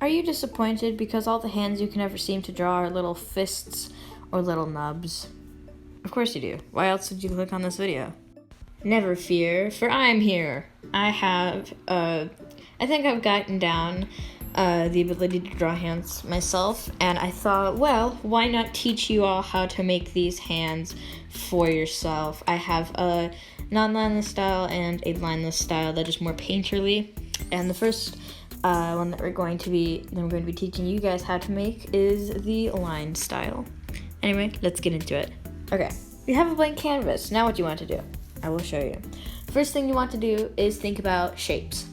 Are you disappointed because all the hands you can ever seem to draw are little fists or little nubs? Of course you do. Why else did you click on this video? Never fear, for I'm here. I think I've gotten down the ability to draw hands myself, and I thought, well, why not teach you all how to make these hands for yourself? I have a non-lineless style and a lineless style that is more painterly, and the first one that I'm going to be teaching you guys how to make is the line style. Anyway, let's get into it. Okay, you have a blank canvas. Now what do you want to do? I will show you. First thing you want to do is think about shapes.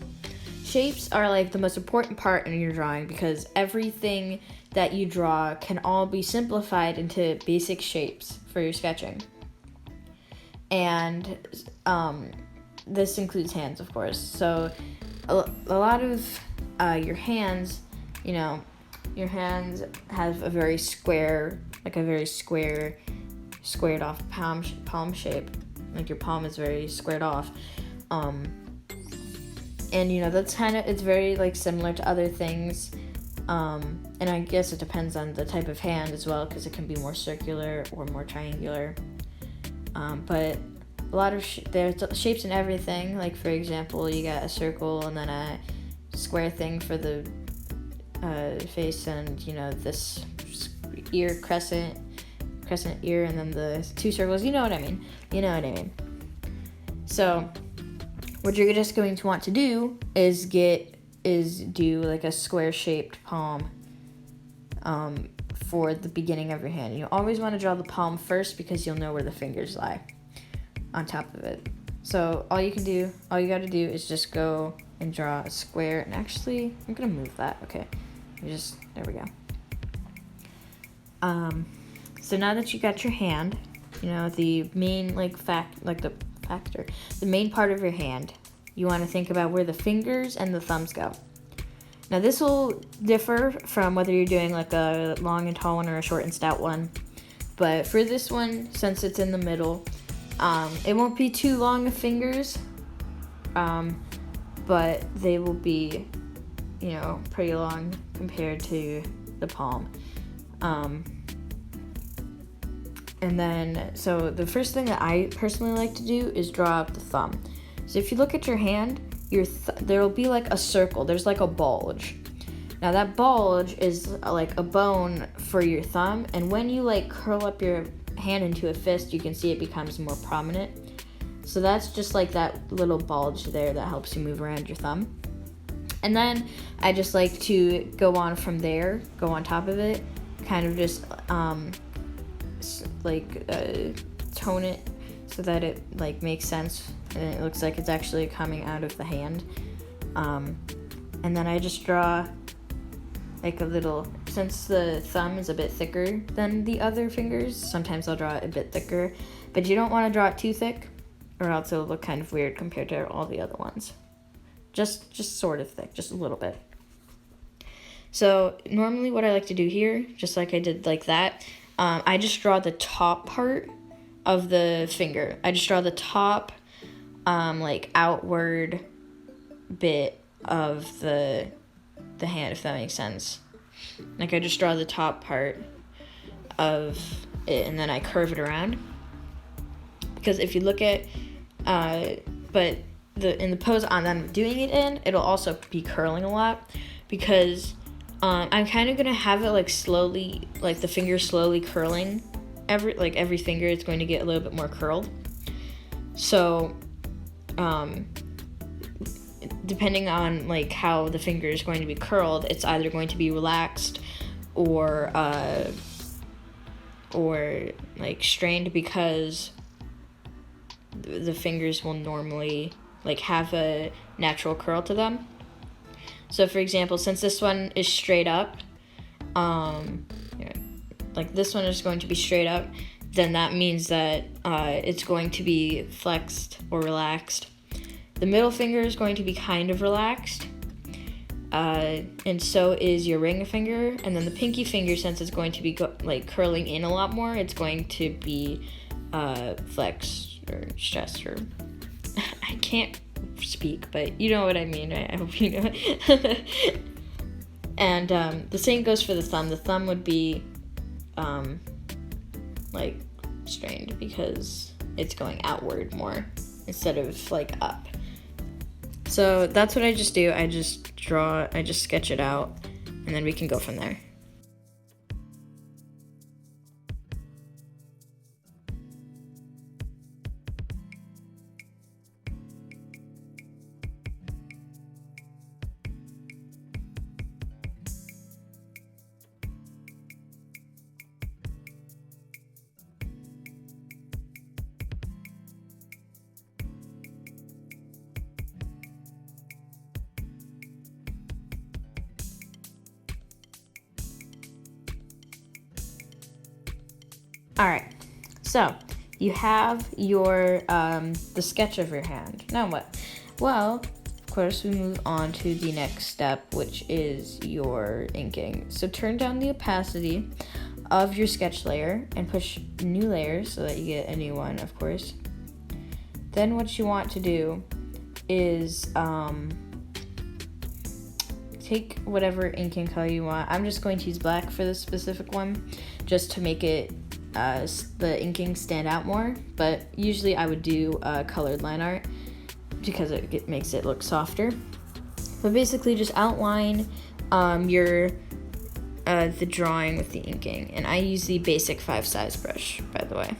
Shapes are like the most important part in your drawing because everything that you draw can all be simplified into basic shapes for your sketching. And this includes hands, of course. So a lot of your hands, your hands have a very square, squared off palm shape. Like your palm is very squared off. And that's it's very like similar to other things. And I guess it depends on the type of hand as well, because it can be more circular or more triangular. But a lot of there's shapes in everything. Like for example, you got a circle and then a square thing for the face, and this ear, crescent ear, and then the two circles. You know what I mean. So what you're just going to want to do is do like a square shaped palm for the beginning of your hand. You always want to draw the palm first because you'll know where the fingers lie on top of it. So all you got to do is just go and draw a square. And actually, I'm gonna move that. Okay, there we go. So now that you got your hand, the main the main part of your hand, you want to think about where the fingers and the thumbs go. Now this will differ from whether you're doing like a long and tall one or a short and stout one. But for this one, since it's in the middle, it won't be too long of fingers, but they will be, pretty long compared to the palm. And then, so the first thing that I personally like to do is draw out the thumb. So if you look at your hand, there will be like a circle. There's like a bulge. Now that bulge is like a bone for your thumb, and when you like curl up your hand into a fist, you can see it becomes more prominent. So that's just like that little bulge there that helps you move around your thumb. And then I just like to go on from there, go on top of it, kind of just tone it so that it like makes sense and it looks like it's actually coming out of the hand. And then I just draw like a little, since the thumb is a bit thicker than the other fingers, sometimes I'll draw it a bit thicker, but you don't want to draw it too thick or else it'll look kind of weird compared to all the other ones. Just sort of thick, just a little bit. So normally what I like to do here, just like I did like that, I just draw the top part of the finger. I just draw the top, outward bit of the hand, if that makes sense. Like I just draw the top part of it and then I curve it around. Because if you look at, in the pose that I'm doing it in, it'll also be curling a lot because I'm kind of gonna have it like slowly, like the finger slowly curling. Every finger is going to get a little bit more curled. So, depending on like how the finger is going to be curled, it's either going to be relaxed or like strained, because the fingers will normally like have a natural curl to them. So for example, since this one is straight up, like this one is going to be straight up, then that means that it's going to be flexed or relaxed. The middle finger is going to be kind of relaxed, and so is your ring finger. And then the pinky finger, since it's going to be curling in a lot more, it's going to be flexed or stressed, or I can't speak, but you know what I mean. I hope you know. And the same goes for the thumb. The thumb would be like strained because it's going outward more instead of like up. So that's what I just do. I just sketch it out, and then we can go from there. All right, so you have your the sketch of your hand. Now what? Well, of course, we move on to the next step, which is your inking. So turn down the opacity of your sketch layer and push new layers so that you get a new one, of course. Then what you want to do is take whatever inking color you want. I'm just going to use black for this specific one, just to make it the inking stand out more, but usually I would do colored line art because it makes it look softer. But basically just outline your the drawing with the inking, and I use the basic 5 size brush, by the way.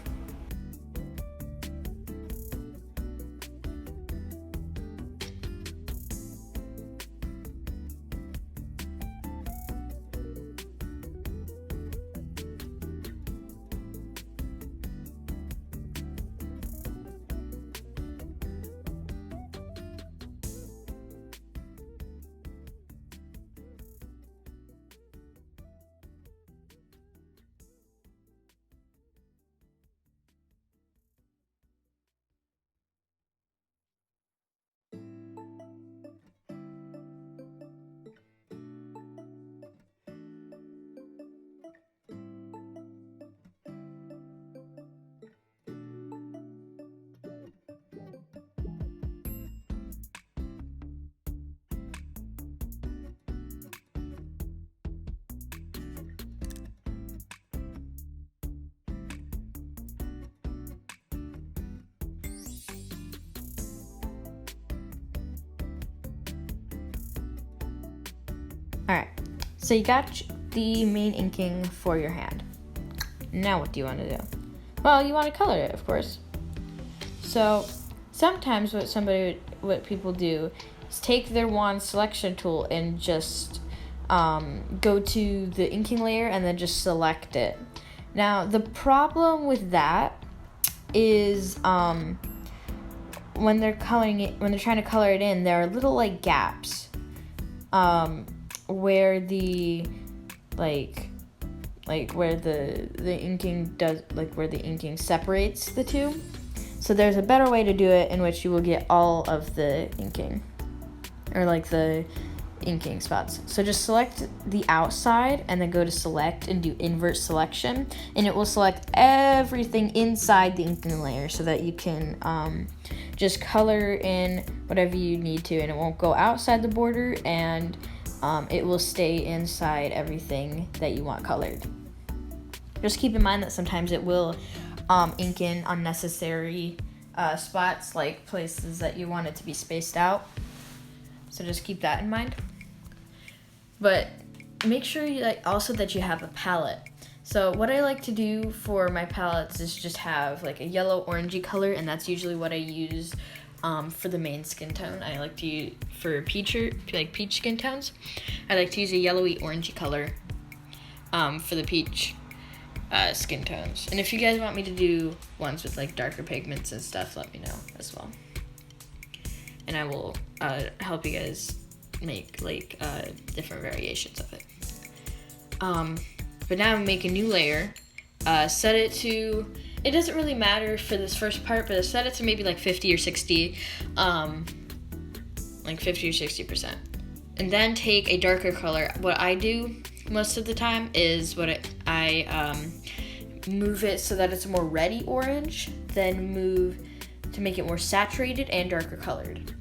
Alright, so you got the main inking for your hand. Now what do you want to do? Well, you want to color it, of course. So sometimes what people do is take their wand selection tool and just go to the inking layer and then just select it. Now the problem with that is when they're trying to color it in, there are little like gaps where the where the inking does, like where the inking separates the two. So there's a better way to do it in which you will get all of the inking, or like the inking spots. So just select the outside and then go to select and do invert selection, and it will select everything inside the inking layer so that you can just color in whatever you need to, and it won't go outside the border, and it will stay inside everything that you want colored. Just keep in mind that sometimes it will ink in unnecessary spots, like places that you want it to be spaced out. So just keep that in mind. But make sure also that you have a palette. So what I like to do for my palettes is just have like a yellow orangey color, and that's usually what I use for the main skin tone. I like to use for peach skin tones. I like to use a yellowy orangey color for the peach skin tones. And if you guys want me to do ones with like darker pigments and stuff, let me know as well. And I will help you guys make like different variations of it. But now make a new layer. Set it to, it doesn't really matter for this first part, but set it to maybe like 50 or 60, like 50 or 60%. And then take a darker color. What I do most of the time is I move it so that it's a more reddy orange, then move to make it more saturated and darker colored,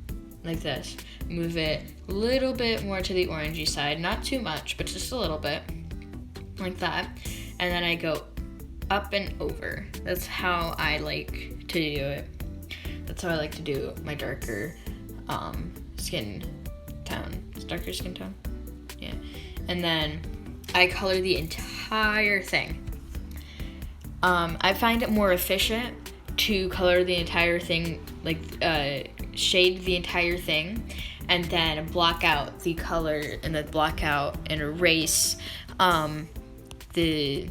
like this. move it a little bit more to the orangey side, not too much, but just a little bit, like that. And then I go up and over. That's how I like to do it. That's how I like to do my darker skin tone. It's darker skin tone? Yeah. And then I color the entire thing. I find it more efficient to color the entire thing, like shade the entire thing, and then block out the color, and then block out and erase the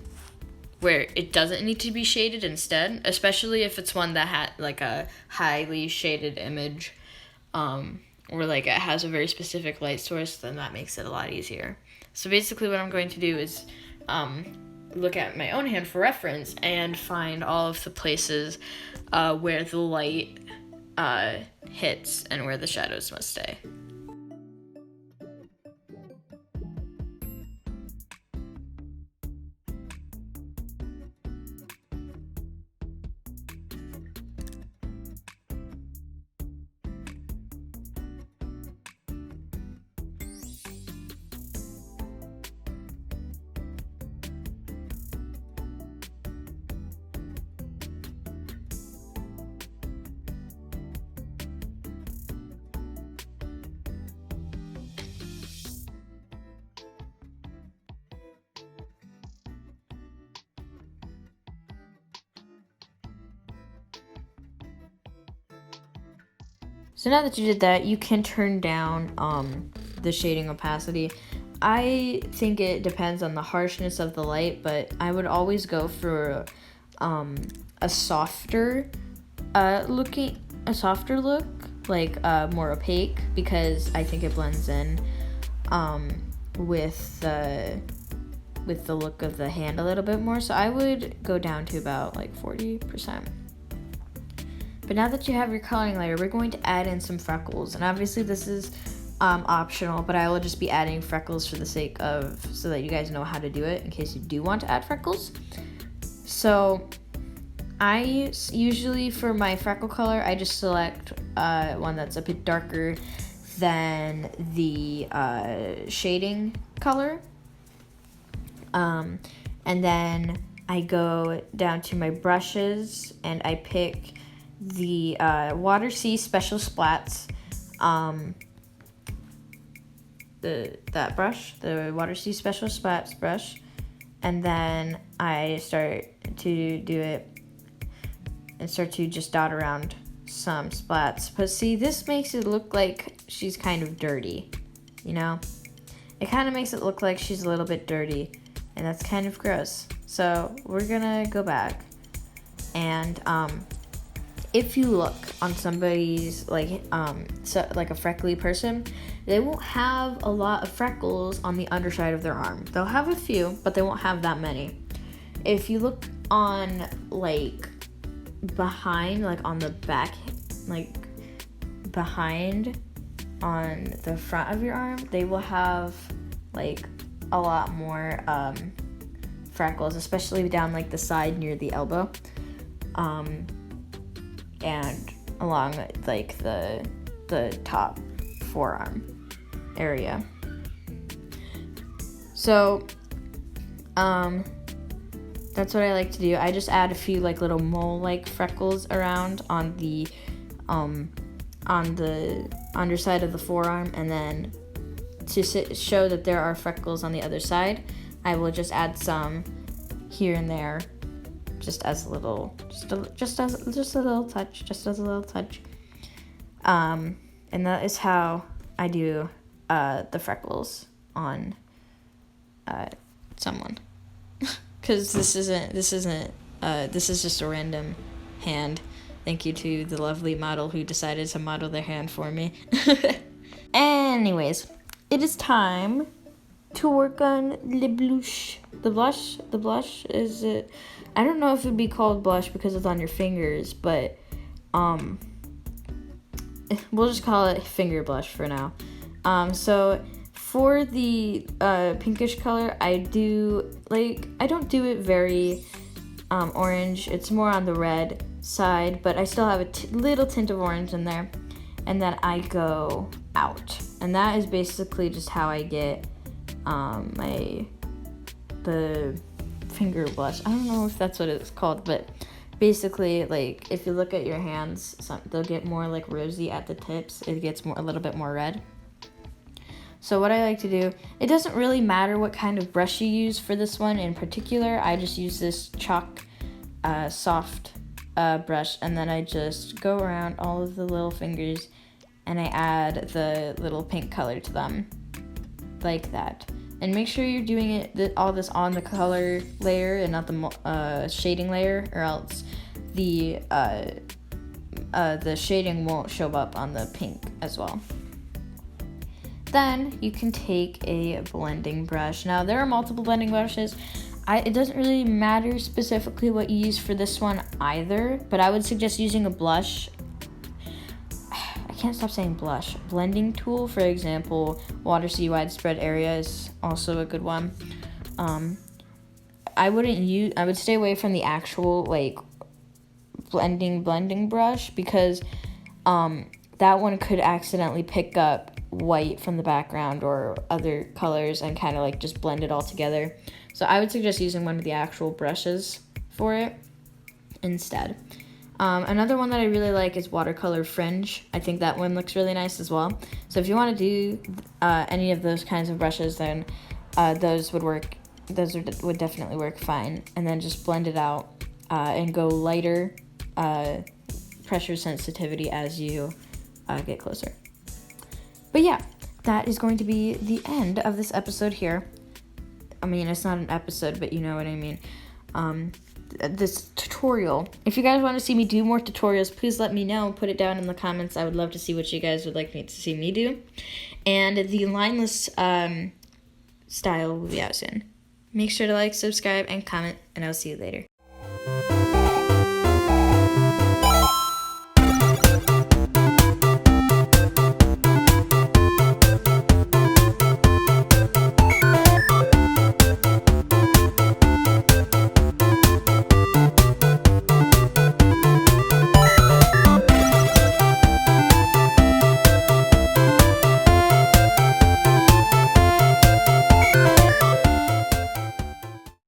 where it doesn't need to be shaded instead, especially if it's one that had like a highly shaded image, or like it has a very specific light source, then that makes it a lot easier. So basically what I'm going to do is look at my own hand for reference and find all of the places where the light hits and where the shadows must stay. So now that you did that, you can turn down the shading opacity. I think it depends on the harshness of the light, but I would always go for a softer look, like more opaque, because I think it blends in with the look of the hand a little bit more. So I would go down to about like 40%. But now that you have your coloring layer, we're going to add in some freckles. And obviously this is optional, but I will just be adding freckles for the sake of, so that you guys know how to do it in case you do want to add freckles. So I usually, for my freckle color, I just select one that's a bit darker than the shading color. And then I go down to my brushes and I pick the Water Sea Special Splats, that brush, the Water Sea Special Splats brush, and then I start to do it and start to just dot around some splats. But see, this makes it look like she's kind of dirty, you know? It kind of makes it look like she's a little bit dirty, and that's kind of gross. So we're gonna go back and if you look on somebody's like a freckly person, they won't have a lot of freckles on the underside of their arm. They'll have a few, but they won't have that many. If you look on like behind, like on the back, like behind on the front of your arm, they will have like a lot more freckles, especially down like the side near the elbow. And along like the top forearm area. So that's what I like to do. I just add a few like little mole-like freckles around on the underside of the forearm, and then to show that there are freckles on the other side, I will just add some here and there. Just as a little touch. And that is how I do the freckles on someone. Because this is just a random hand. Thank you to the lovely model who decided to model their hand for me. Anyways, it is time to work on le blush. The blush is it. I don't know if it'd be called blush because it's on your fingers, but we'll just call it finger blush for now. So for the pinkish color, I don't do it very orange. It's more on the red side, but I still have a little tint of orange in there. and then I go out. And that is basically just how I get the finger blush. I don't know if that's what it's called, but basically, like, if you look at your hands, they'll get more like rosy at the tips. It gets a little bit more red. So what I like to do, it doesn't really matter what kind of brush you use for this one in particular. I just use this chalk soft brush, and then I just go around all of the little fingers and I add the little pink color to them, like that. And make sure you're doing all this on the color layer and not the shading layer, or else the shading won't show up on the pink as well. Then you can take a blending brush. Now, there are multiple blending brushes. It doesn't really matter specifically what you use for this one either, but I would suggest using a blush. I can't stop saying blush. Blending tool, for example, Water See Widespread Area is also a good one. I would stay away from the actual like blending brush, because that one could accidentally pick up white from the background or other colors and kind of like just blend it all together. So I would suggest using one of the actual brushes for it instead. Another one that I really like is Watercolor Fringe. I think that one looks really nice as well. So if you want to do any of those kinds of brushes, then those would work. Would definitely work fine. And then just blend it out and go lighter pressure sensitivity as you get closer. But yeah, that is going to be the end of this episode here. I mean, it's not an episode, but you know what I mean. This tutorial. If you guys want to see me do more tutorials, please let me know. Put it down in the comments. I would love to see what you guys would like me to see me do. And the lineless style will be out soon. Make sure to like, subscribe, and comment, and I'll see you later.